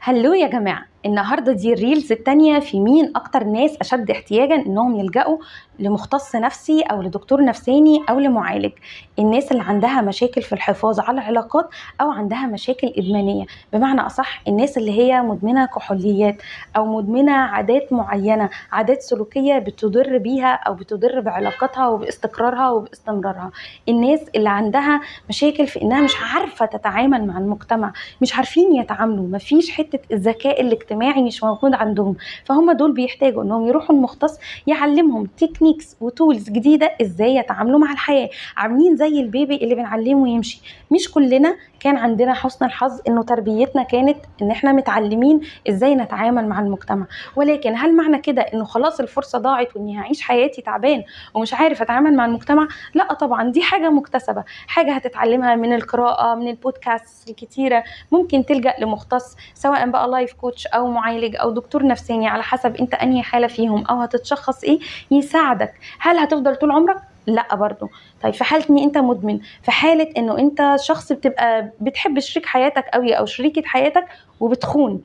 هلو يا جماعة، النهاردة دي الريلز التانية في مين أكتر ناس أشد احتياجا إنهم يلجأوا لمختص نفسي أو لدكتور نفساني أو لمعالج. الناس اللي عندها مشاكل في الحفاظ على العلاقات أو عندها مشاكل إدمانية، بمعنى أصح الناس اللي هي مدمنة كحوليات أو مدمنة عادات معينة، عادات سلوكية بتضر بيها أو بتضر بعلاقاتها وباستقرارها وباستمرارها. الناس اللي عندها مشاكل في إنها مش عارفة تتعامل مع المجتمع، مش عارفين يتعاملوا، مفيش حتة الذكاء الاجتماعي مش موجود عندهم، فهم دول بيحتاجوا انهم يروحوا المختص يعلمهم تكنيكس وتولز جديدة ازاي يتعاملوا مع الحياة، عاملين زي البيبي اللي بنعلمه يمشي. مش كلنا كان عندنا حسن الحظ انه تربيتنا كانت ان احنا متعلمين ازاي نتعامل مع المجتمع، ولكن هل معنى كده انه خلاص الفرصة ضاعت واني هعيش حياتي تعبان ومش عارف اتعامل مع المجتمع؟ لا طبعا، دي حاجة مكتسبة، حاجة هتتعلمها من القراءة، من البودكاست الكتيرة. ممكن تلجأ لمختص سواء بقى لايف كوتش او معالج او دكتور نفساني على حسب انت انهي حالة فيهم او هتتشخص ايه، يساعدك. هل هتفضل طول عمرك؟ لا برضو. طيب في حالة ان انت مدمن، في حالة انه انت شخص بتبقى بتحب شريك حياتك قوي او شريكة حياتك وبتخون،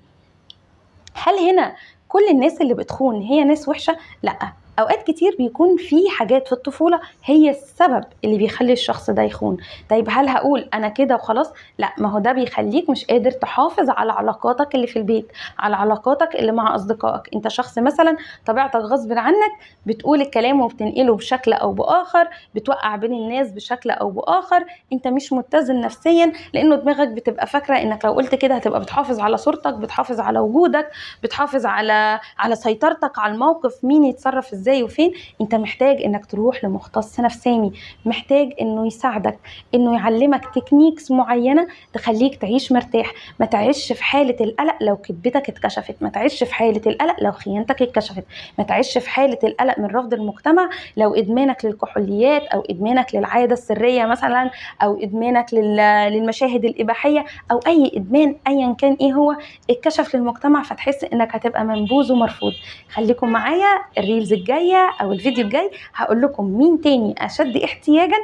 هل هنا كل الناس اللي بتخون هي ناس وحشة؟ لا، اوقات كتير بيكون في حاجات في الطفولة هي السبب اللي بيخلي الشخص ده يخون. طيب هل هقول انا كده وخلاص؟ لا، ما هو ده بيخليك مش قادر تحافظ على علاقاتك اللي في البيت، على علاقاتك اللي مع اصدقائك. انت شخص مثلا طبيعتك غصب عنك بتقول الكلام وبتنقله بشكل او باخر، بتوقع بين الناس بشكل او باخر، انت مش متزن نفسيا، لانه دماغك بتبقى فاكرة انك لو قلت كده هتبقى بتحافظ على صورتك، بتحافظ على وجودك، بتحافظ على سيطرتك على الموقف، مين يتصرف ازاي وفين. انت محتاج انك تروح لمختص نفساني، محتاج انه يساعدك، انه يعلمك تكنيكس معينة تخليك تعيش مرتاح. ما تعيش في حالة القلق لو كذبتك اتكشفت، ما تعيش في حالة القلق لو خيانتك اتكشفت، ما تعيش في حالة القلق من رفض المجتمع لو ادمانك للكحوليات او ادمانك للعادة السرية مثلا، او ادمانك للمشاهد الاباحية، او اي ادمان ايا كان ايه هو اتكشف للمجتمع، فتحس انك هتبقى منبوذ ومرفوض. خليكم معايا الريلز الجاية او الفيديو الجاي هقول لكم مين تاني اشد احتياجا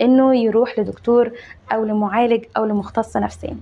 انه يروح لدكتور او لمعالج او لمختص نفساني.